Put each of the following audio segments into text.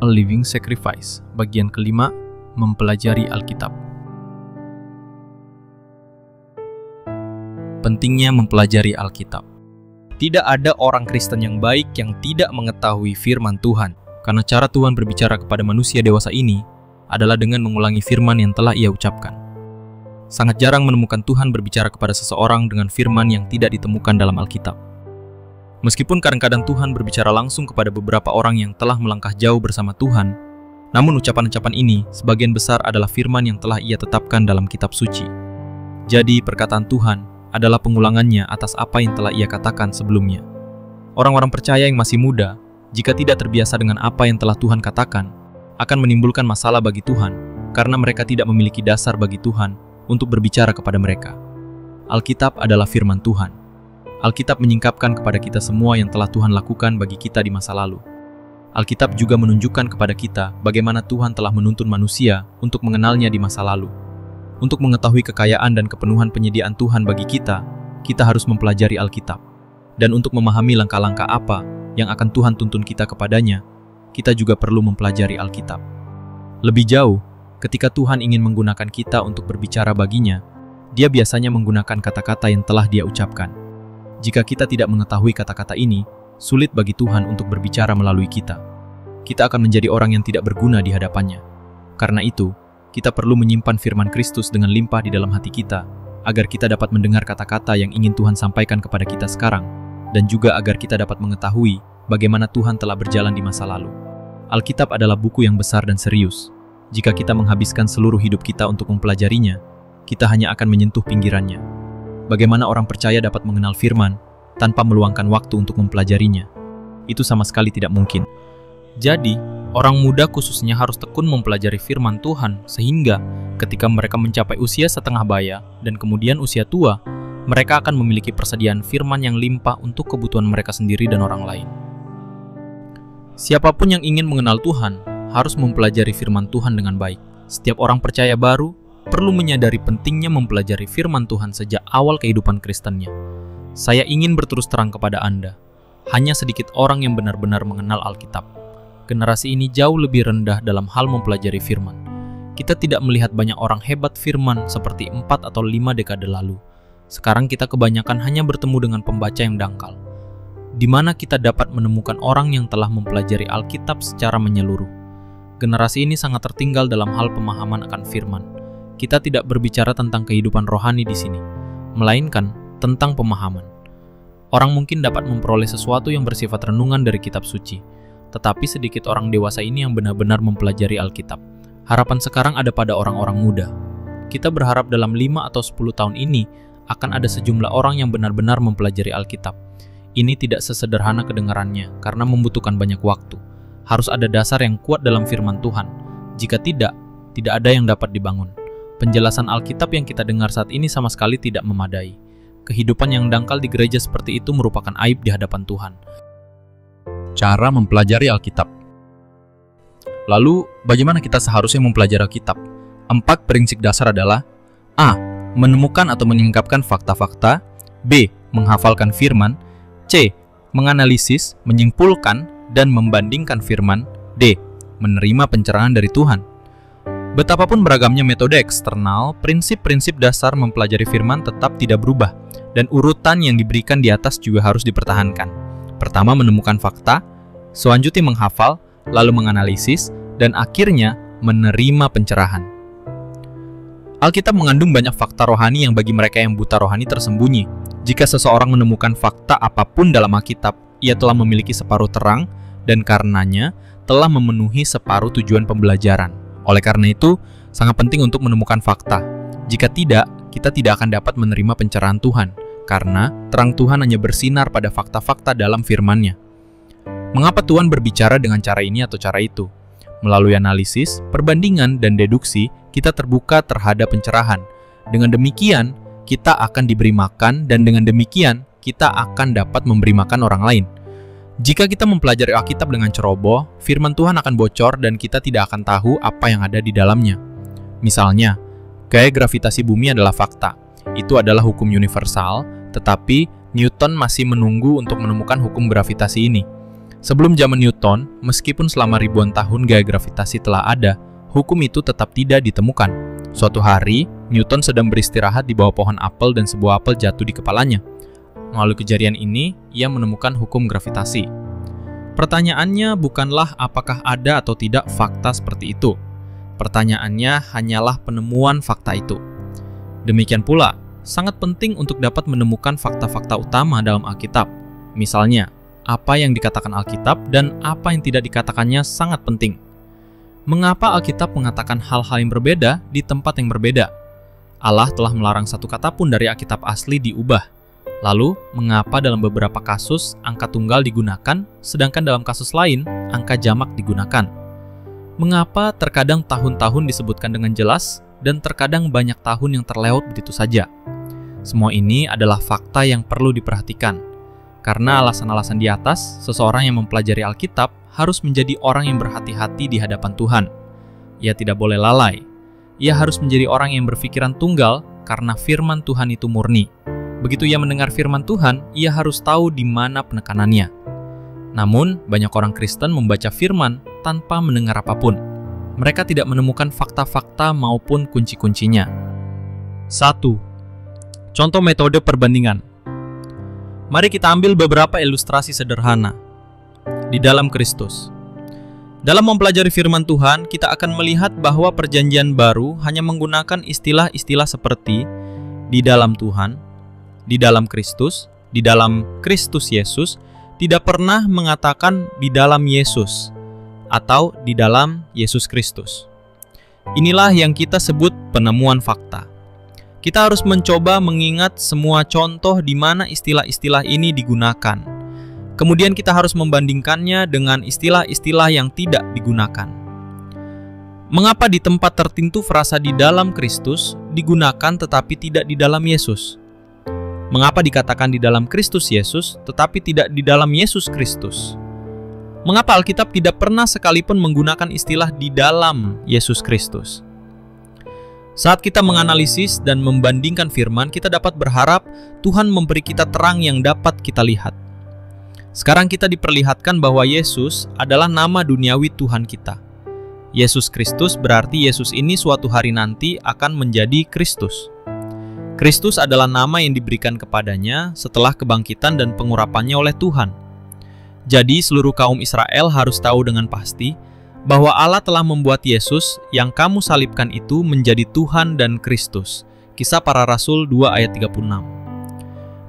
A Living Sacrifice, bagian kelima, mempelajari Alkitab. Pentingnya mempelajari Alkitab. Tidak ada orang Kristen yang baik yang tidak mengetahui firman Tuhan, karena cara Tuhan berbicara kepada manusia dewasa ini adalah dengan mengulangi firman yang telah Ia ucapkan. Sangat jarang menemukan Tuhan berbicara kepada seseorang dengan firman yang tidak ditemukan dalam Alkitab. Meskipun kadang-kadang Tuhan berbicara langsung kepada beberapa orang yang telah melangkah jauh bersama Tuhan, namun ucapan-ucapan ini sebagian besar adalah firman yang telah Ia tetapkan dalam kitab suci. Jadi perkataan Tuhan adalah pengulangannya atas apa yang telah Ia katakan sebelumnya. Orang-orang percaya yang masih muda, jika tidak terbiasa dengan apa yang telah Tuhan katakan, akan menimbulkan masalah bagi Tuhan, karena mereka tidak memiliki dasar bagi Tuhan untuk berbicara kepada mereka. Alkitab adalah firman Tuhan. Alkitab menyingkapkan kepada kita semua yang telah Tuhan lakukan bagi kita di masa lalu. Alkitab juga menunjukkan kepada kita bagaimana Tuhan telah menuntun manusia untuk mengenalnya di masa lalu. Untuk mengetahui kekayaan dan kepenuhan penyediaan Tuhan bagi kita harus mempelajari Alkitab. Dan untuk memahami langkah-langkah apa yang akan Tuhan tuntun kita kepadanya, kita juga perlu mempelajari Alkitab. Lebih jauh, ketika Tuhan ingin menggunakan kita untuk berbicara baginya, Dia biasanya menggunakan kata-kata yang telah Dia ucapkan. Jika kita tidak mengetahui kata-kata ini, sulit bagi Tuhan untuk berbicara melalui kita. Kita akan menjadi orang yang tidak berguna di hadapannya. Karena itu, kita perlu menyimpan firman Kristus dengan limpah di dalam hati kita, agar kita dapat mendengar kata-kata yang ingin Tuhan sampaikan kepada kita sekarang, dan juga agar kita dapat mengetahui bagaimana Tuhan telah berjalan di masa lalu. Alkitab adalah buku yang besar dan serius. Jika kita menghabiskan seluruh hidup kita untuk mempelajarinya, kita hanya akan menyentuh pinggirannya. Bagaimana orang percaya dapat mengenal firman tanpa meluangkan waktu untuk mempelajarinya? Itu sama sekali tidak mungkin. Jadi, orang muda khususnya harus tekun mempelajari firman Tuhan sehingga ketika mereka mencapai usia setengah baya dan kemudian usia tua, mereka akan memiliki persediaan firman yang limpah untuk kebutuhan mereka sendiri dan orang lain. Siapapun yang ingin mengenal Tuhan harus mempelajari firman Tuhan dengan baik. Setiap orang percaya baru perlu menyadari pentingnya mempelajari firman Tuhan sejak awal kehidupan Kristennya. Saya ingin berterus terang kepada Anda, hanya sedikit orang yang benar-benar mengenal Alkitab. Generasi ini jauh lebih rendah dalam hal mempelajari firman. Kita tidak melihat banyak orang hebat firman seperti 4 atau 5 dekade lalu. Sekarang kita kebanyakan hanya bertemu dengan pembaca yang dangkal. Di mana kita dapat menemukan orang yang telah mempelajari Alkitab secara menyeluruh. Generasi ini sangat tertinggal dalam hal pemahaman akan firman. Kita tidak berbicara tentang kehidupan rohani di sini, melainkan tentang pemahaman. Orang mungkin dapat memperoleh sesuatu yang bersifat renungan dari kitab suci, tetapi sedikit orang dewasa ini yang benar-benar mempelajari Alkitab. Harapan sekarang ada pada orang-orang muda. Kita berharap dalam 5 atau 10 tahun ini akan ada sejumlah orang yang benar-benar mempelajari Alkitab. Ini tidak sesederhana kedengarannya karena membutuhkan banyak waktu. Harus ada dasar yang kuat dalam firman Tuhan. Jika tidak ada yang dapat dibangun. Penjelasan Alkitab yang kita dengar saat ini sama sekali tidak memadai. Kehidupan yang dangkal di gereja seperti itu merupakan aib di hadapan Tuhan. Cara mempelajari Alkitab. Lalu, bagaimana kita seharusnya mempelajari Alkitab? 4 prinsip dasar adalah: A. Menemukan atau menyingkapkan fakta-fakta. B. Menghafalkan firman. C. Menganalisis, menyimpulkan, dan membandingkan firman. D. Menerima pencerahan dari Tuhan. Betapapun beragamnya metode eksternal, prinsip-prinsip dasar mempelajari firman tetap tidak berubah, dan urutan yang diberikan di atas juga harus dipertahankan. Pertama, menemukan fakta, selanjutnya menghafal, lalu menganalisis, dan akhirnya menerima pencerahan. Alkitab mengandung banyak fakta rohani yang bagi mereka yang buta rohani tersembunyi. Jika seseorang menemukan fakta apapun dalam Alkitab, ia telah memiliki separuh terang, dan karenanya telah memenuhi separuh tujuan pembelajaran. Oleh karena itu, sangat penting untuk menemukan fakta. Jika tidak, kita tidak akan dapat menerima pencerahan Tuhan, karena terang Tuhan hanya bersinar pada fakta-fakta dalam firman-Nya. Mengapa Tuhan berbicara dengan cara ini atau cara itu? Melalui analisis, perbandingan, dan deduksi, kita terbuka terhadap pencerahan. Dengan demikian, kita akan diberi makan, dan dengan demikian, kita akan dapat memberi makan orang lain. Jika kita mempelajari Alkitab dengan ceroboh, firman Tuhan akan bocor dan kita tidak akan tahu apa yang ada di dalamnya. Misalnya, gaya gravitasi bumi adalah fakta. Itu adalah hukum universal, tetapi Newton masih menunggu untuk menemukan hukum gravitasi ini. Sebelum zaman Newton, meskipun selama ribuan tahun gaya gravitasi telah ada, hukum itu tetap tidak ditemukan. Suatu hari, Newton sedang beristirahat di bawah pohon apel dan sebuah apel jatuh di kepalanya. Melalui kejadian ini, ia menemukan hukum gravitasi. Pertanyaannya bukanlah apakah ada atau tidak fakta seperti itu. Pertanyaannya hanyalah penemuan fakta itu. Demikian pula, sangat penting untuk dapat menemukan fakta-fakta utama dalam Alkitab. Misalnya, apa yang dikatakan Alkitab dan apa yang tidak dikatakannya sangat penting. Mengapa Alkitab mengatakan hal-hal yang berbeda di tempat yang berbeda? Allah telah melarang satu kata pun dari Alkitab asli diubah. Lalu, mengapa dalam beberapa kasus angka tunggal digunakan, sedangkan dalam kasus lain angka jamak digunakan? Mengapa terkadang tahun-tahun disebutkan dengan jelas dan terkadang banyak tahun yang terlewat begitu saja? Semua ini adalah fakta yang perlu diperhatikan. Karena alasan-alasan di atas, seseorang yang mempelajari Alkitab harus menjadi orang yang berhati-hati di hadapan Tuhan. Ia tidak boleh lalai. Ia harus menjadi orang yang berpikiran tunggal karena firman Tuhan itu murni. Begitu ia mendengar firman Tuhan, ia harus tahu di mana penekanannya. Namun, banyak orang Kristen membaca firman tanpa mendengar apapun. Mereka tidak menemukan fakta-fakta maupun kunci-kuncinya. 1. Contoh metode perbandingan. Mari kita ambil beberapa ilustrasi sederhana. Di dalam Kristus. Dalam mempelajari firman Tuhan, kita akan melihat bahwa perjanjian baru hanya menggunakan istilah-istilah seperti di dalam Tuhan, di dalam Kristus Yesus, tidak pernah mengatakan di dalam Yesus atau di dalam Yesus Kristus. Inilah yang kita sebut penemuan fakta. Kita harus mencoba mengingat semua contoh di mana istilah-istilah ini digunakan. Kemudian kita harus membandingkannya dengan istilah-istilah yang tidak digunakan. Mengapa di tempat tertentu frasa di dalam Kristus digunakan tetapi tidak di dalam Yesus? Mengapa dikatakan di dalam Kristus Yesus tetapi tidak di dalam Yesus Kristus? Mengapa Alkitab tidak pernah sekalipun menggunakan istilah di dalam Yesus Kristus? Saat kita menganalisis dan membandingkan firman, kita dapat berharap Tuhan memberi kita terang yang dapat kita lihat. Sekarang kita diperlihatkan bahwa Yesus adalah nama duniawi Tuhan kita. Yesus Kristus berarti Yesus ini suatu hari nanti akan menjadi Kristus. Kristus adalah nama yang diberikan kepadanya setelah kebangkitan dan pengurapannya oleh Tuhan. Jadi seluruh kaum Israel harus tahu dengan pasti bahwa Allah telah membuat Yesus yang kamu salibkan itu menjadi Tuhan dan Kristus. Kisah Para Rasul 2 ayat 36.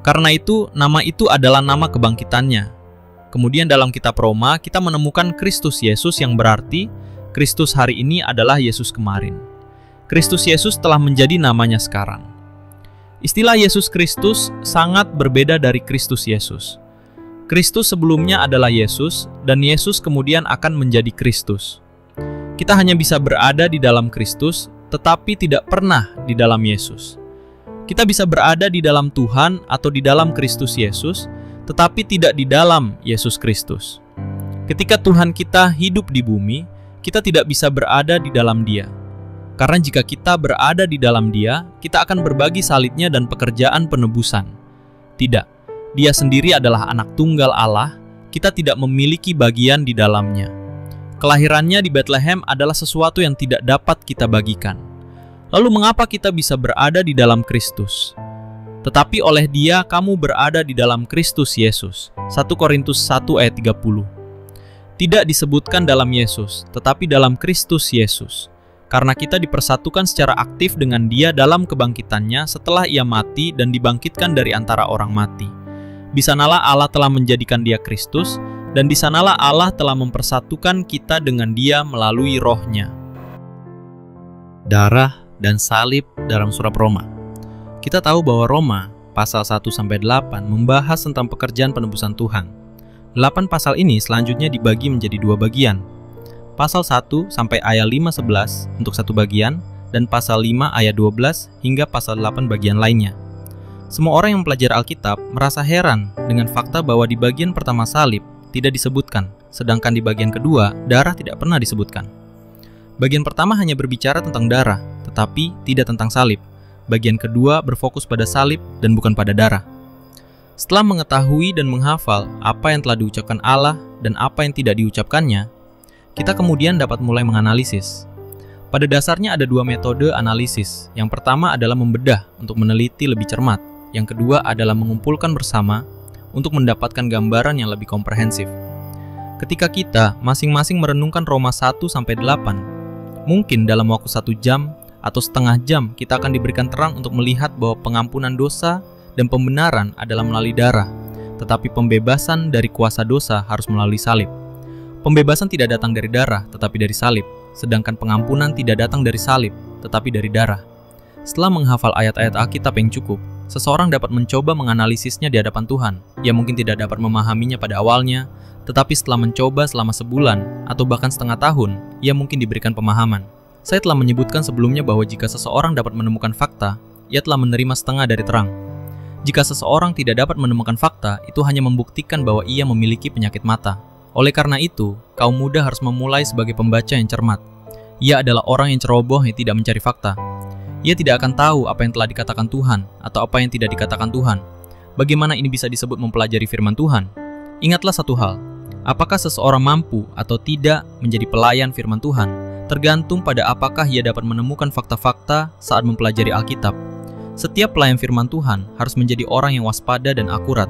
Karena itu, nama itu adalah nama kebangkitannya. Kemudian dalam kitab Roma, kita menemukan Kristus Yesus yang berarti Kristus hari ini adalah Yesus kemarin. Kristus Yesus telah menjadi namanya sekarang. Istilah Yesus Kristus sangat berbeda dari Kristus Yesus. Kristus sebelumnya adalah Yesus, dan Yesus kemudian akan menjadi Kristus. Kita hanya bisa berada di dalam Kristus, tetapi tidak pernah di dalam Yesus. Kita bisa berada di dalam Tuhan atau di dalam Kristus Yesus, tetapi tidak di dalam Yesus Kristus. Ketika Tuhan kita hidup di bumi, kita tidak bisa berada di dalam Dia. Karena jika kita berada di dalam Dia, kita akan berbagi salibnya dan pekerjaan penebusan. Tidak. Dia sendiri adalah anak tunggal Allah, kita tidak memiliki bagian di dalamnya. Kelahirannya di Bethlehem adalah sesuatu yang tidak dapat kita bagikan. Lalu mengapa kita bisa berada di dalam Kristus? Tetapi oleh Dia kamu berada di dalam Kristus Yesus. 1 Korintus 1 ayat 30. Tidak disebutkan dalam Yesus, tetapi dalam Kristus Yesus. Karena kita dipersatukan secara aktif dengan Dia dalam kebangkitannya setelah Ia mati dan dibangkitkan dari antara orang mati. Di sanalah Allah telah menjadikan Dia Kristus, dan di sanalah Allah telah mempersatukan kita dengan Dia melalui Roh-Nya. Darah dan salib dalam surat Roma. Kita tahu bahwa Roma, pasal 1-8 membahas tentang pekerjaan penebusan Tuhan. 8 pasal ini selanjutnya dibagi menjadi 2 bagian. Pasal 1 sampai ayat 5-11 untuk satu bagian, dan pasal 5 ayat 12 hingga pasal 8 bagian lainnya. Semua orang yang mempelajari Alkitab merasa heran dengan fakta bahwa di bagian pertama salib tidak disebutkan, sedangkan di bagian kedua darah tidak pernah disebutkan. Bagian pertama hanya berbicara tentang darah, tetapi tidak tentang salib. Bagian kedua berfokus pada salib dan bukan pada darah. Setelah mengetahui dan menghafal apa yang telah diucapkan Allah dan apa yang tidak diucapkannya, kita kemudian dapat mulai menganalisis. Pada dasarnya ada dua metode analisis. Yang pertama adalah membedah untuk meneliti lebih cermat. Yang kedua adalah mengumpulkan bersama untuk mendapatkan gambaran yang lebih komprehensif. Ketika kita masing-masing merenungkan Roma 1-8, mungkin dalam waktu 1 jam atau setengah jam kita akan diberikan terang untuk melihat bahwa pengampunan dosa dan pembenaran adalah melalui darah, tetapi pembebasan dari kuasa dosa harus melalui salib. Pembebasan tidak datang dari darah, tetapi dari salib, sedangkan pengampunan tidak datang dari salib, tetapi dari darah. Setelah menghafal ayat-ayat Alkitab yang cukup, seseorang dapat mencoba menganalisisnya di hadapan Tuhan. Ia mungkin tidak dapat memahaminya pada awalnya, tetapi setelah mencoba selama sebulan atau bahkan setengah tahun, ia mungkin diberikan pemahaman. Saya telah menyebutkan sebelumnya bahwa jika seseorang dapat menemukan fakta, ia telah menerima setengah dari terang. Jika seseorang tidak dapat menemukan fakta, itu hanya membuktikan bahwa ia memiliki penyakit mata. Oleh karena itu, kaum muda harus memulai sebagai pembaca yang cermat. Ia adalah orang yang ceroboh yang tidak mencari fakta. Ia tidak akan tahu apa yang telah dikatakan Tuhan atau apa yang tidak dikatakan Tuhan. Bagaimana ini bisa disebut mempelajari firman Tuhan? Ingatlah satu hal, apakah seseorang mampu atau tidak menjadi pelayan firman Tuhan tergantung pada apakah ia dapat menemukan fakta-fakta saat mempelajari Alkitab. Setiap pelayan firman Tuhan harus menjadi orang yang waspada dan akurat.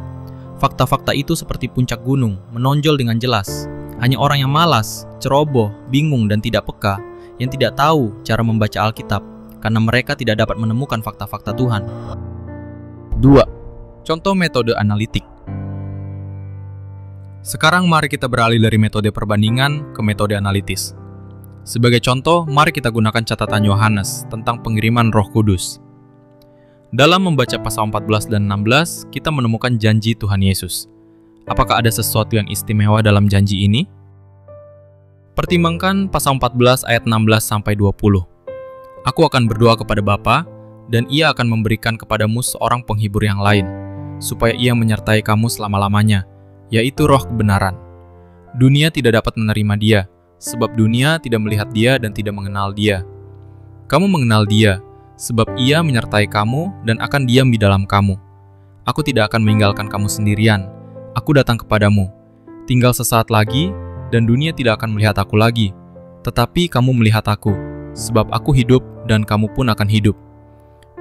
Fakta-fakta itu seperti puncak gunung, menonjol dengan jelas. Hanya orang yang malas, ceroboh, bingung, dan tidak peka yang tidak tahu cara membaca Alkitab, karena mereka tidak dapat menemukan fakta-fakta Tuhan. 2. Contoh metode analitik. Sekarang mari kita beralih dari metode perbandingan ke metode analitis. Sebagai contoh, mari kita gunakan catatan Yohanes tentang pengiriman Roh Kudus. Dalam membaca pasal 14 dan 16, kita menemukan janji Tuhan Yesus. Apakah ada sesuatu yang istimewa dalam janji ini? Pertimbangkan pasal 14 ayat 16-20. Aku akan berdoa kepada Bapa, dan Ia akan memberikan kepadamu seorang penghibur yang lain, supaya Ia menyertai kamu selama-lamanya, yaitu Roh kebenaran. Dunia tidak dapat menerima Dia, sebab dunia tidak melihat Dia dan tidak mengenal Dia. Kamu mengenal Dia, sebab Ia menyertai kamu dan akan diam di dalam kamu. Aku tidak akan meninggalkan kamu sendirian. Aku datang kepadamu. Tinggal sesaat lagi, dan dunia tidak akan melihat aku lagi. Tetapi kamu melihat aku, sebab aku hidup dan kamu pun akan hidup.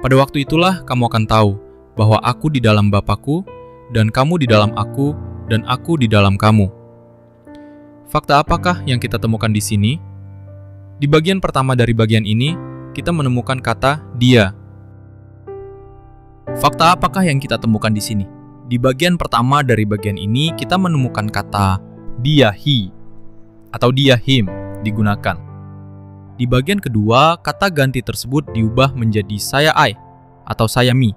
Pada waktu itulah kamu akan tahu bahwa aku di dalam Bapa-Ku, dan kamu di dalam aku, dan aku di dalam kamu. Fakta apakah yang kita temukan di sini? Di bagian pertama dari bagian ini, kita menemukan kata dia. Fakta apakah yang kita temukan di sini? Di bagian pertama dari bagian ini, kita menemukan kata dia, he, atau dia, him digunakan. Di bagian kedua, kata ganti tersebut diubah menjadi saya, I, atau saya, me.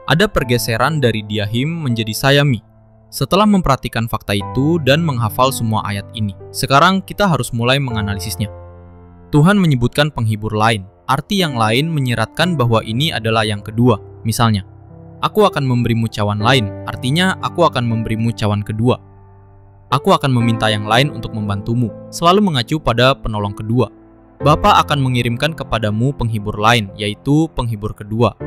Ada pergeseran dari dia, him menjadi saya, me. Setelah memperhatikan fakta itu dan menghafal semua ayat ini, sekarang kita harus mulai menganalisisnya. Tuhan menyebutkan penghibur lain. Arti yang lain menyiratkan bahwa ini adalah yang kedua. Misalnya, aku akan memberimu cawan lain. Artinya, aku akan memberimu cawan kedua. Aku akan meminta yang lain untuk membantumu. Selalu mengacu pada penolong kedua. Bapa akan mengirimkan kepadamu penghibur lain, yaitu penghibur kedua.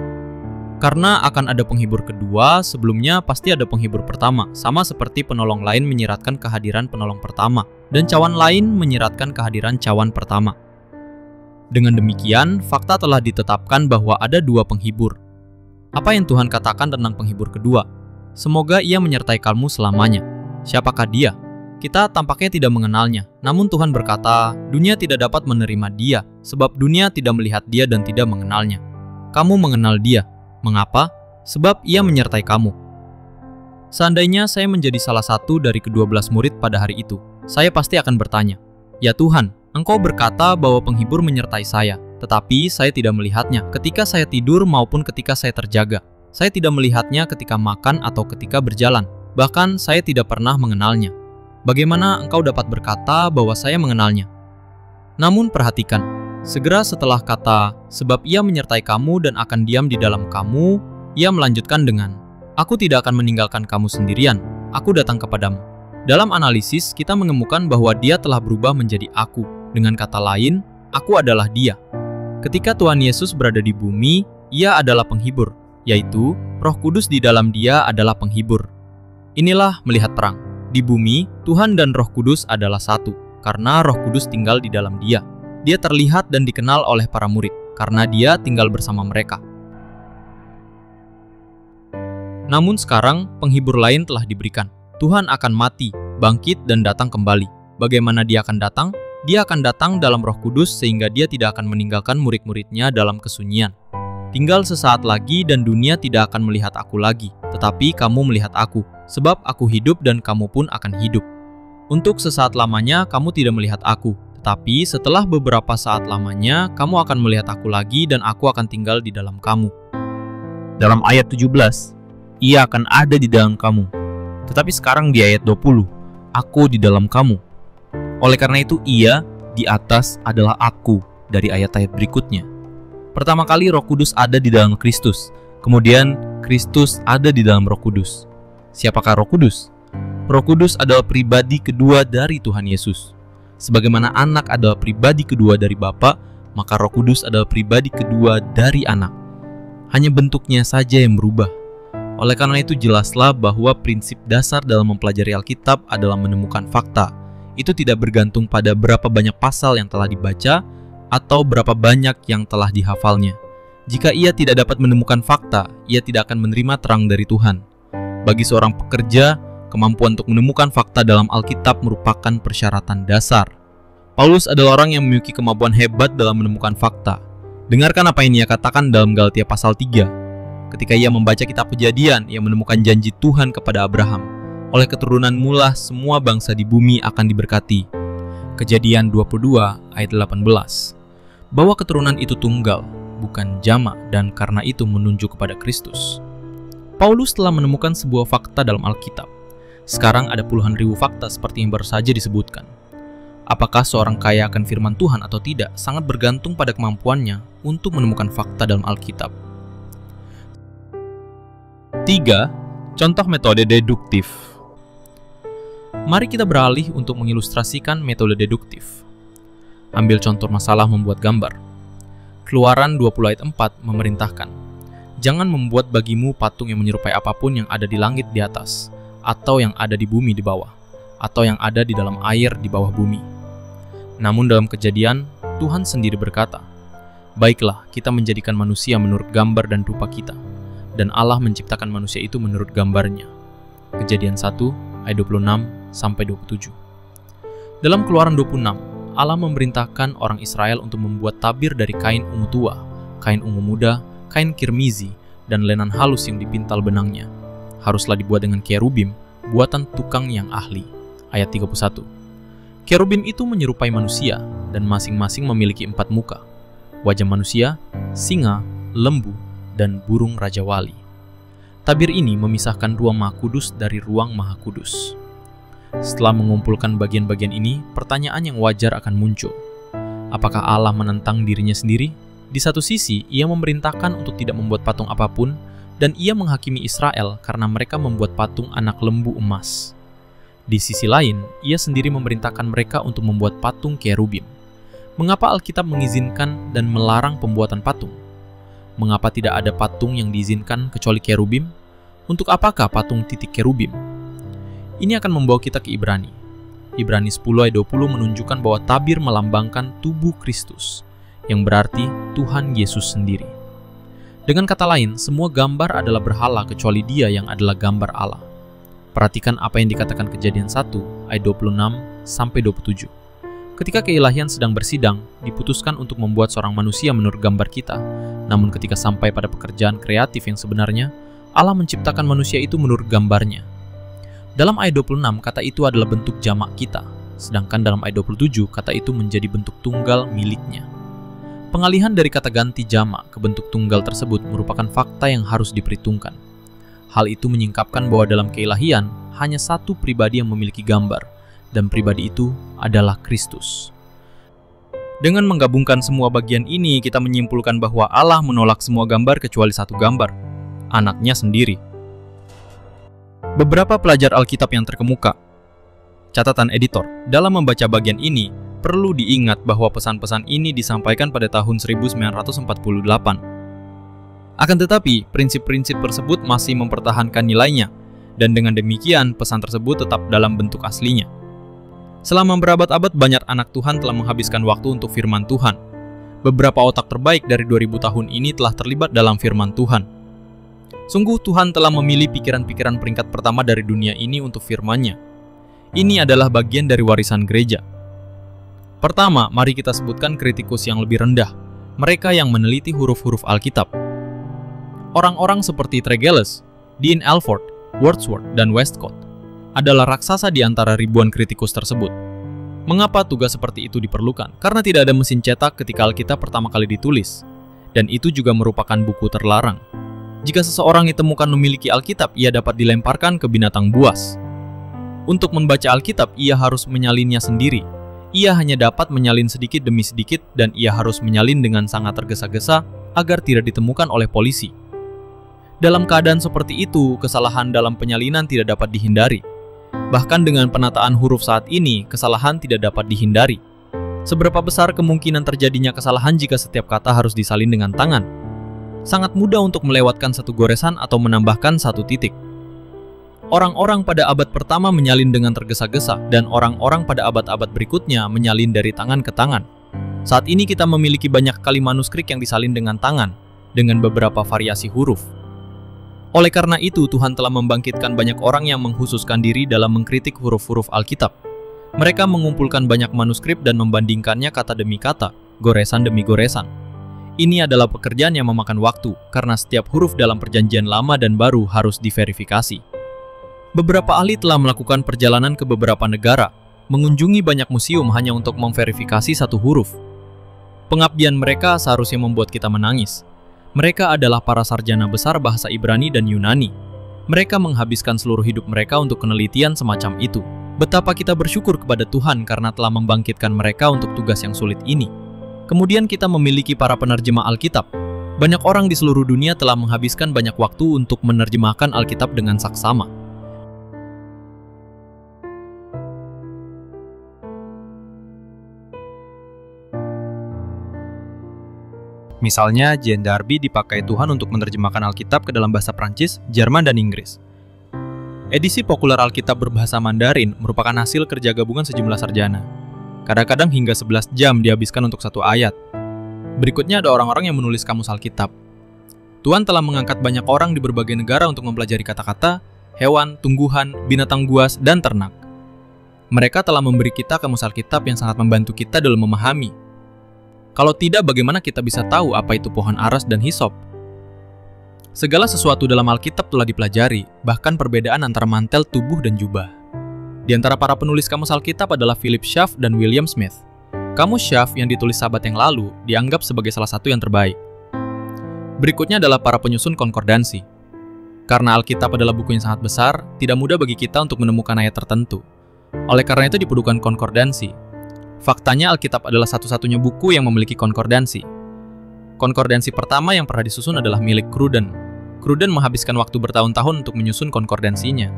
Karena akan ada penghibur kedua, sebelumnya pasti ada penghibur pertama, sama seperti penolong lain menyiratkan kehadiran penolong pertama, dan cawan lain menyiratkan kehadiran cawan pertama. Dengan demikian, fakta telah ditetapkan bahwa ada dua penghibur. Apa yang Tuhan katakan tentang penghibur kedua? Semoga Ia menyertai kamu selamanya. Siapakah Dia? Kita tampaknya tidak mengenalnya, namun Tuhan berkata, dunia tidak dapat menerima Dia, sebab dunia tidak melihat Dia dan tidak mengenalnya. Kamu mengenal Dia. Mengapa? Sebab Ia menyertai kamu. Seandainya saya menjadi salah satu dari ke-12 murid pada hari itu, saya pasti akan bertanya, ya Tuhan, Engkau berkata bahwa penghibur menyertai saya, tetapi saya tidak melihatnya ketika saya tidur maupun ketika saya terjaga. Saya tidak melihatnya ketika makan atau ketika berjalan. Bahkan saya tidak pernah mengenalnya. Bagaimana engkau dapat berkata bahwa saya mengenalnya? Namun perhatikan, segera setelah kata, sebab Ia menyertai kamu dan akan diam di dalam kamu, Ia melanjutkan dengan, aku tidak akan meninggalkan kamu sendirian, aku datang kepadamu. Dalam analisis, kita menemukan bahwa Dia telah berubah menjadi aku. Dengan kata lain, aku adalah Dia. Ketika Tuhan Yesus berada di bumi, Ia adalah penghibur, yaitu Roh Kudus di dalam dia adalah penghibur. Inilah melihat perang. Di bumi, Tuhan dan Roh Kudus adalah satu, karena Roh Kudus tinggal di dalam dia. Dia terlihat dan dikenal oleh para murid, karena dia tinggal bersama mereka. Namun sekarang, penghibur lain telah diberikan. Tuhan akan mati, bangkit, dan datang kembali. Bagaimana dia akan datang? Dia akan datang dalam Roh Kudus sehingga dia tidak akan meninggalkan murid-muridnya dalam kesunyian. Tinggal sesaat lagi dan dunia tidak akan melihat aku lagi, tetapi kamu melihat aku, sebab aku hidup dan kamu pun akan hidup. Untuk sesaat lamanya kamu tidak melihat aku, tetapi setelah beberapa saat lamanya kamu akan melihat aku lagi dan aku akan tinggal di dalam kamu. Dalam ayat 17, ia akan ada di dalam kamu. Tetapi sekarang di ayat 20, aku di dalam kamu. Oleh karena itu ia di atas adalah aku dari ayat-ayat berikutnya. Pertama kali Roh Kudus ada di dalam Kristus, kemudian Kristus ada di dalam Roh Kudus. Siapakah Roh Kudus? Roh Kudus adalah pribadi kedua dari Tuhan Yesus. Sebagaimana anak adalah pribadi kedua dari Bapa, maka Roh Kudus adalah pribadi kedua dari anak. Hanya bentuknya saja yang berubah. Oleh karena itu jelaslah bahwa prinsip dasar dalam mempelajari Alkitab adalah menemukan fakta. Itu tidak bergantung pada berapa banyak pasal yang telah dibaca atau berapa banyak yang telah dihafalnya. Jika ia tidak dapat menemukan fakta, ia tidak akan menerima terang dari Tuhan. Bagi seorang pekerja, kemampuan untuk menemukan fakta dalam Alkitab merupakan persyaratan dasar. Paulus adalah orang yang memiliki kemampuan hebat dalam menemukan fakta. Dengarkan apa yang ia katakan dalam Galatia pasal 3. Ketika ia membaca kitab Kejadian, ia menemukan janji Tuhan kepada Abraham. Oleh keturunanmu lah semua bangsa di bumi akan diberkati. Kejadian 22 ayat 18. Bahwa keturunan itu tunggal, bukan jamak, dan karena itu menunjuk kepada Kristus. Paulus telah menemukan sebuah fakta dalam Alkitab. Sekarang ada puluhan ribu fakta seperti yang baru saja disebutkan. Apakah seorang kaya akan firman Tuhan atau tidak sangat bergantung pada kemampuannya untuk menemukan fakta dalam Alkitab. 3. Contoh metode deduktif. Mari kita beralih untuk mengilustrasikan metode deduktif. Ambil contoh masalah membuat gambar. Keluaran 20 ayat 4 memerintahkan, jangan membuat bagimu patung yang menyerupai apapun yang ada di langit di atas, atau yang ada di bumi di bawah, atau yang ada di dalam air di bawah bumi. Namun dalam Kejadian, Tuhan sendiri berkata, baiklah kita menjadikan manusia menurut gambar dan rupa kita. Dan Allah menciptakan manusia itu menurut gambarnya. Kejadian 1 ayat 26-27. Dalam Keluaran 26, Allah memerintahkan orang Israel untuk membuat tabir dari kain ungu tua, kain ungu muda, kain kirmizi, dan lenan halus yang dipintal benangnya. Haruslah dibuat dengan kerubim, buatan tukang yang ahli. Ayat 31. Kerubim itu menyerupai manusia, dan masing-masing memiliki 4 muka. Wajah manusia, singa, lembu, dan burung Raja Wali. Tabir ini memisahkan ruang Maha Kudus dari ruang Maha Kudus. Setelah mengumpulkan bagian-bagian ini, pertanyaan yang wajar akan muncul. Apakah Allah menentang dirinya sendiri? Di satu sisi, ia memerintahkan untuk tidak membuat patung apapun, dan ia menghakimi Israel karena mereka membuat patung anak lembu emas. Di sisi lain, ia sendiri memerintahkan mereka untuk membuat patung kerubim. Mengapa Alkitab mengizinkan dan melarang pembuatan patung? Mengapa tidak ada patung yang diizinkan kecuali kerubim? Untuk apakah patung titik kerubim? Ini akan membawa kita ke Ibrani. Ibrani 10 ayat 20 menunjukkan bahwa tabir melambangkan tubuh Kristus, yang berarti Tuhan Yesus sendiri. Dengan kata lain, semua gambar adalah berhala kecuali Dia yang adalah gambar Allah. Perhatikan apa yang dikatakan Kejadian 1 ayat 26-27. Ketika keilahian sedang bersidang, diputuskan untuk membuat seorang manusia menurut gambar kita. Namun ketika sampai pada pekerjaan kreatif yang sebenarnya, Allah menciptakan manusia itu menurut gambarnya. Dalam ayat 26, kata itu adalah bentuk jamak kita. Sedangkan dalam ayat 27, kata itu menjadi bentuk tunggal miliknya. Pengalihan dari kata ganti jamak ke bentuk tunggal tersebut merupakan fakta yang harus diperhitungkan. Hal itu menyingkapkan bahwa dalam keilahian, hanya satu pribadi yang memiliki gambar, dan pribadi itu adalah Kristus. Dengan menggabungkan semua bagian ini, kita menyimpulkan bahwa Allah menolak semua gambar kecuali satu gambar, anaknya sendiri. Beberapa pelajar Alkitab yang terkemuka. Catatan editor, dalam membaca bagian ini, perlu diingat bahwa pesan-pesan ini disampaikan pada tahun 1948. Akan tetapi, prinsip-prinsip tersebut masih mempertahankan nilainya, dan dengan demikian pesan tersebut tetap dalam bentuk aslinya. Selama berabad-abad banyak anak Tuhan telah menghabiskan waktu untuk firman Tuhan. Beberapa otak terbaik dari 2000 tahun ini telah terlibat dalam firman Tuhan. Sungguh Tuhan telah memilih pikiran-pikiran peringkat pertama dari dunia ini untuk firman-Nya. Ini adalah bagian dari warisan gereja. Pertama, mari kita sebutkan kritikus yang lebih rendah, mereka yang meneliti huruf-huruf Alkitab. Orang-orang seperti Tregelles, Dean Alford, Wordsworth, dan Westcott adalah raksasa di antara ribuan kritikus tersebut. Mengapa tugas seperti itu diperlukan? Karena tidak ada mesin cetak ketika Alkitab pertama kali ditulis, dan itu juga merupakan buku terlarang. Jika seseorang ditemukan memiliki Alkitab, ia dapat dilemparkan ke binatang buas. Untuk membaca Alkitab, ia harus menyalinnya sendiri. Ia hanya dapat menyalin sedikit demi sedikit, dan ia harus menyalin dengan sangat tergesa-gesa agar tidak ditemukan oleh polisi. Dalam keadaan seperti itu, kesalahan dalam penyalinan tidak dapat dihindari. Bahkan dengan penataan huruf saat ini, kesalahan tidak dapat dihindari. Seberapa besar kemungkinan terjadinya kesalahan jika setiap kata harus disalin dengan tangan? Sangat mudah untuk melewatkan satu goresan atau menambahkan satu titik. Orang-orang pada abad pertama menyalin dengan tergesa-gesa, dan orang-orang pada abad-abad berikutnya menyalin dari tangan ke tangan. Saat ini kita memiliki banyak kali manuskrip yang disalin dengan tangan, dengan beberapa variasi huruf. Oleh karena itu, Tuhan telah membangkitkan banyak orang yang menghususkan diri dalam mengkritik huruf-huruf Alkitab. Mereka mengumpulkan banyak manuskrip dan membandingkannya kata demi kata, goresan demi goresan. Ini adalah pekerjaan yang memakan waktu, karena setiap huruf dalam Perjanjian Lama dan Baru harus diverifikasi. Beberapa ahli telah melakukan perjalanan ke beberapa negara, mengunjungi banyak museum hanya untuk memverifikasi satu huruf. Pengabdian mereka seharusnya membuat kita menangis. Mereka adalah para sarjana besar bahasa Ibrani dan Yunani. Mereka menghabiskan seluruh hidup mereka untuk penelitian semacam itu. Betapa kita bersyukur kepada Tuhan karena telah membangkitkan mereka untuk tugas yang sulit ini. Kemudian kita memiliki para penerjemah Alkitab. Banyak orang di seluruh dunia telah menghabiskan banyak waktu untuk menerjemahkan Alkitab dengan saksama. Misalnya, Jean Darby dipakai Tuhan untuk menerjemahkan Alkitab ke dalam bahasa Prancis, Jerman, dan Inggris. Edisi populer Alkitab berbahasa Mandarin merupakan hasil kerja gabungan sejumlah sarjana. Kadang-kadang hingga 11 jam dihabiskan untuk satu ayat. Berikutnya ada orang-orang yang menulis kamus Alkitab. Tuhan telah mengangkat banyak orang di berbagai negara untuk mempelajari kata-kata, hewan, tumbuhan, binatang buas, dan ternak. Mereka telah memberi kita kamus Alkitab yang sangat membantu kita dalam memahami. Kalau tidak, bagaimana kita bisa tahu apa itu pohon aras dan hisop? Segala sesuatu dalam Alkitab telah dipelajari, bahkan perbedaan antara mantel, tubuh, dan jubah. Di antara para penulis kamus Alkitab adalah Philip Schaff dan William Smith. Kamus Schaff yang ditulis sahabat yang lalu dianggap sebagai salah satu yang terbaik. Berikutnya adalah para penyusun konkordansi. Karena Alkitab adalah buku yang sangat besar, tidak mudah bagi kita untuk menemukan ayat tertentu. Oleh karena itu diperlukan konkordansi. Faktanya Alkitab adalah satu-satunya buku yang memiliki konkordansi. Konkordansi pertama yang pernah disusun adalah milik Cruden. Cruden menghabiskan waktu bertahun-tahun untuk menyusun konkordansinya.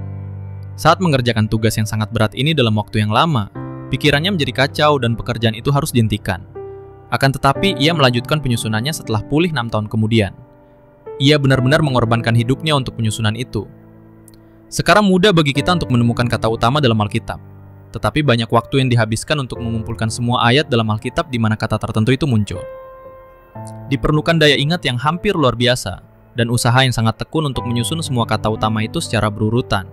Saat mengerjakan tugas yang sangat berat ini dalam waktu yang lama, pikirannya menjadi kacau dan pekerjaan itu harus dihentikan. Akan tetapi, ia melanjutkan penyusunannya setelah pulih 6 tahun kemudian. Ia benar-benar mengorbankan hidupnya untuk penyusunan itu. Sekarang mudah bagi kita untuk menemukan kata utama dalam Alkitab. Tetapi banyak waktu yang dihabiskan untuk mengumpulkan semua ayat dalam Alkitab di mana kata tertentu itu muncul. Diperlukan daya ingat yang hampir luar biasa, dan usaha yang sangat tekun untuk menyusun semua kata utama itu secara berurutan.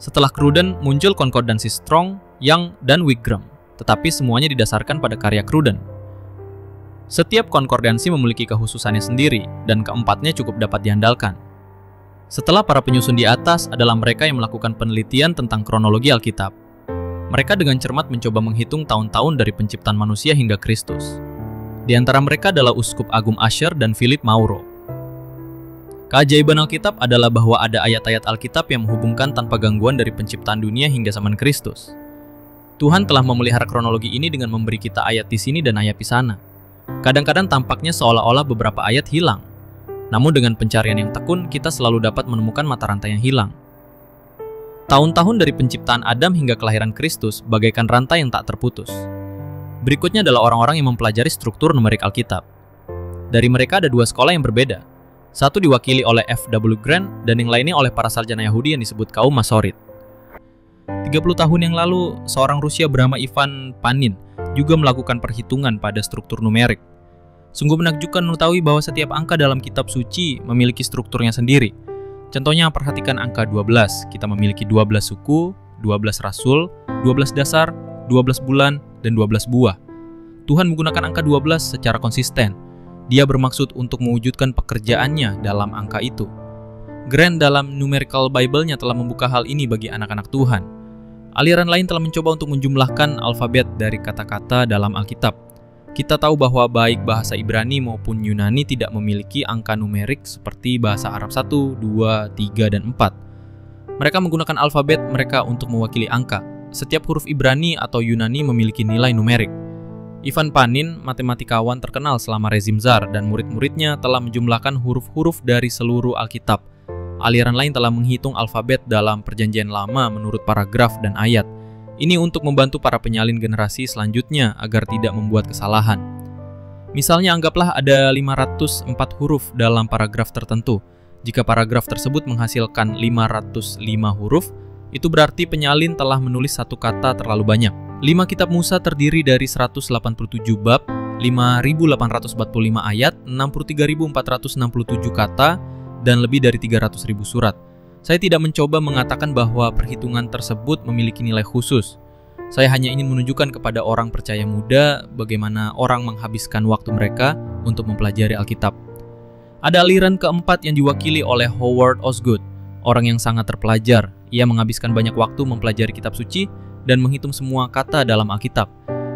Setelah Cruden, muncul konkordansi Strong, Young, dan Wigram, tetapi semuanya didasarkan pada karya Cruden. Setiap konkordansi memiliki kekhususannya sendiri, dan keempatnya cukup dapat diandalkan. Setelah para penyusun di atas adalah mereka yang melakukan penelitian tentang kronologi Alkitab. Mereka dengan cermat mencoba menghitung tahun-tahun dari penciptaan manusia hingga Kristus. Di antara mereka adalah Uskup Agung Asher dan Philip Mauro. Keajaiban Alkitab adalah bahwa ada ayat-ayat Alkitab yang menghubungkan tanpa gangguan dari penciptaan dunia hingga zaman Kristus. Tuhan telah memelihara kronologi ini dengan memberi kita ayat di sini dan ayat di sana. Kadang-kadang tampaknya seolah-olah beberapa ayat hilang. Namun dengan pencarian yang tekun, kita selalu dapat menemukan mata rantai yang hilang. Tahun-tahun dari penciptaan Adam hingga kelahiran Kristus bagaikan rantai yang tak terputus. Berikutnya adalah orang-orang yang mempelajari struktur numerik Alkitab. Dari mereka ada dua sekolah yang berbeda. Satu diwakili oleh F.W. Grant dan yang lainnya oleh para sarjana Yahudi yang disebut kaum Masoret. 30 tahun yang lalu, seorang Rusia bernama Ivan Panin juga melakukan perhitungan pada struktur numerik. Sungguh menakjubkan mengetahui bahwa setiap angka dalam kitab suci memiliki strukturnya sendiri. Contohnya, perhatikan angka 12. Kita memiliki 12 suku, 12 rasul, 12 dasar, 12 bulan, dan 12 buah. Tuhan menggunakan angka 12 secara konsisten. Dia bermaksud untuk mewujudkan pekerjaannya dalam angka itu. Grant dalam Numerical Bible-nya telah membuka hal ini bagi anak-anak Tuhan. Aliran lain telah mencoba untuk menjumlahkan alfabet dari kata-kata dalam Alkitab. Kita tahu bahwa baik bahasa Ibrani maupun Yunani tidak memiliki angka numerik seperti bahasa Arab 1, 2, 3, dan 4. Mereka menggunakan alfabet mereka untuk mewakili angka. Setiap huruf Ibrani atau Yunani memiliki nilai numerik. Ivan Panin, matematikawan terkenal selama rezim Tsar, dan murid-muridnya telah menjumlahkan huruf-huruf dari seluruh Alkitab. Aliran lain telah menghitung alfabet dalam Perjanjian Lama menurut paragraf dan ayat. Ini untuk membantu para penyalin generasi selanjutnya agar tidak membuat kesalahan. Misalnya, anggaplah ada 504 huruf dalam paragraf tertentu. Jika paragraf tersebut menghasilkan 505 huruf, itu berarti penyalin telah menulis satu kata terlalu banyak. 5 kitab Musa terdiri dari 187 bab, 5.845 ayat, 63.467 kata, dan lebih dari 300.000 surat. Saya tidak mencoba mengatakan bahwa perhitungan tersebut memiliki nilai khusus. Saya hanya ingin menunjukkan kepada orang percaya muda bagaimana orang menghabiskan waktu mereka untuk mempelajari Alkitab. Ada aliran keempat yang diwakili oleh Howard Osgood, orang yang sangat terpelajar. Ia menghabiskan banyak waktu mempelajari kitab suci dan menghitung semua kata dalam Alkitab.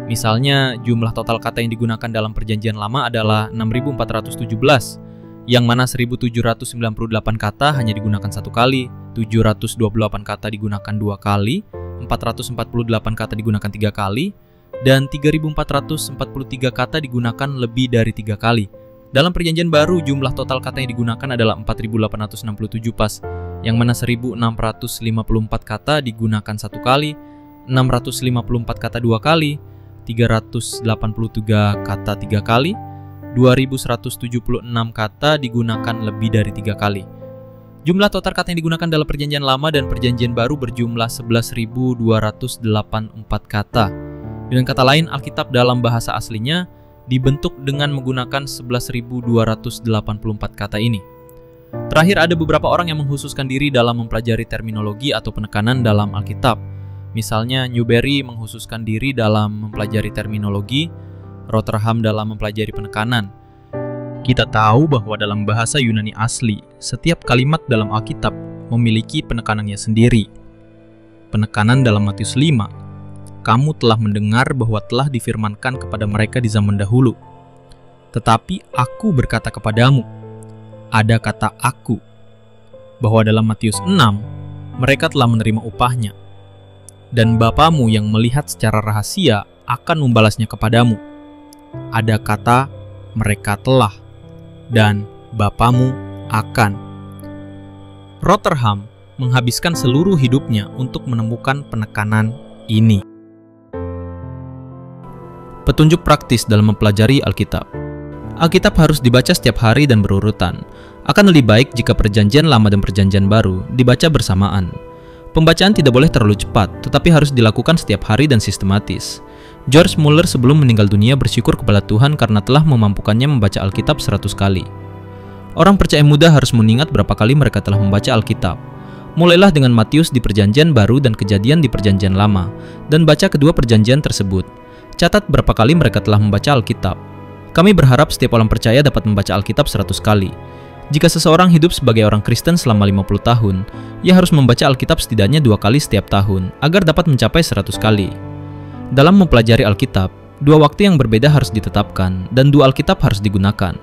Misalnya, jumlah total kata yang digunakan dalam Perjanjian Lama adalah 6.417, yang mana 1.798 kata hanya digunakan satu kali, 728 kata digunakan 2 kali, 448 kata digunakan 3 kali, dan 3.443 kata digunakan lebih dari 3 kali. Dalam Perjanjian Baru, jumlah total kata yang digunakan adalah 4.867 pas, yang mana 1.654 kata digunakan 1 kali, 654 kata 2 kali, 383 kata 3 kali, 2.176 kata digunakan lebih dari 3 kali. Jumlah total kata yang digunakan dalam Perjanjian Lama dan Perjanjian Baru berjumlah 11.284 kata. Dengan kata lain, Alkitab dalam bahasa aslinya dibentuk dengan menggunakan 11.284 kata ini. Terakhir, ada beberapa orang yang mengkhususkan diri dalam mempelajari terminologi atau penekanan dalam Alkitab. Misalnya, Newberry mengkhususkan diri dalam mempelajari terminologi, Rotherham dalam mempelajari penekanan. Kita tahu bahwa dalam bahasa Yunani asli, setiap kalimat dalam Alkitab memiliki penekanannya sendiri. Penekanan dalam Matius 5, kamu telah mendengar bahwa telah difirmankan kepada mereka di zaman dahulu. Tetapi aku berkata kepadamu, ada kata aku, bahwa dalam Matius 6, mereka telah menerima upahnya. Dan Bapamu yang melihat secara rahasia akan membalasnya kepadamu. Ada kata mereka telah, dan Bapamu akan. Rotherham menghabiskan seluruh hidupnya untuk menemukan penekanan ini. Petunjuk praktis dalam mempelajari Alkitab. Alkitab harus dibaca setiap hari dan berurutan. Akan lebih baik jika Perjanjian Lama dan Perjanjian Baru dibaca bersamaan. Pembacaan tidak boleh terlalu cepat, tetapi harus dilakukan setiap hari dan sistematis. George Muller sebelum meninggal dunia bersyukur kepada Tuhan karena telah memampukannya membaca Alkitab 100 kali. Orang percaya muda harus mengingat berapa kali mereka telah membaca Alkitab. Mulailah dengan Matius di Perjanjian Baru dan Kejadian di Perjanjian Lama, dan baca kedua perjanjian tersebut. Catat berapa kali mereka telah membaca Alkitab. Kami berharap setiap orang percaya dapat membaca Alkitab 100 kali. Jika seseorang hidup sebagai orang Kristen selama 50 tahun, ia harus membaca Alkitab setidaknya 2 kali setiap tahun, agar dapat mencapai 100 kali. Dalam mempelajari Alkitab, 2 waktu yang berbeda harus ditetapkan, dan 2 Alkitab harus digunakan.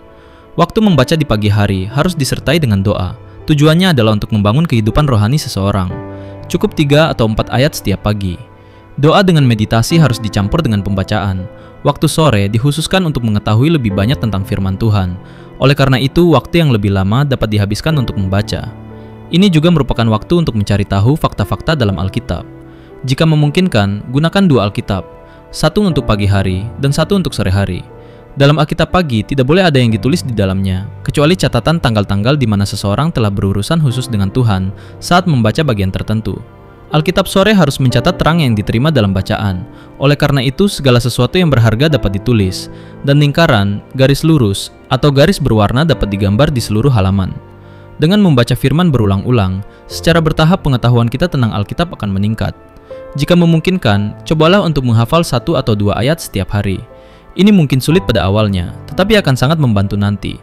Waktu membaca di pagi hari harus disertai dengan doa. Tujuannya adalah untuk membangun kehidupan rohani seseorang. Cukup 3 atau 4 ayat setiap pagi. Doa dengan meditasi harus dicampur dengan pembacaan. Waktu sore dikhususkan untuk mengetahui lebih banyak tentang firman Tuhan. Oleh karena itu, waktu yang lebih lama dapat dihabiskan untuk membaca. Ini juga merupakan waktu untuk mencari tahu fakta-fakta dalam Alkitab. Jika memungkinkan, gunakan 2 Alkitab, 1 untuk pagi hari dan 1 untuk sore hari. Dalam Alkitab pagi, tidak boleh ada yang ditulis di dalamnya, kecuali catatan tanggal-tanggal di mana seseorang telah berurusan khusus dengan Tuhan saat membaca bagian tertentu. Alkitab sore harus mencatat terang yang diterima dalam bacaan. Oleh karena itu, segala sesuatu yang berharga dapat ditulis, dan lingkaran, garis lurus, atau garis berwarna dapat digambar di seluruh halaman. Dengan membaca firman berulang-ulang, secara bertahap pengetahuan kita tentang Alkitab akan meningkat. Jika memungkinkan, cobalah untuk menghafal 1 atau 2 ayat setiap hari. Ini mungkin sulit pada awalnya, tetapi akan sangat membantu nanti.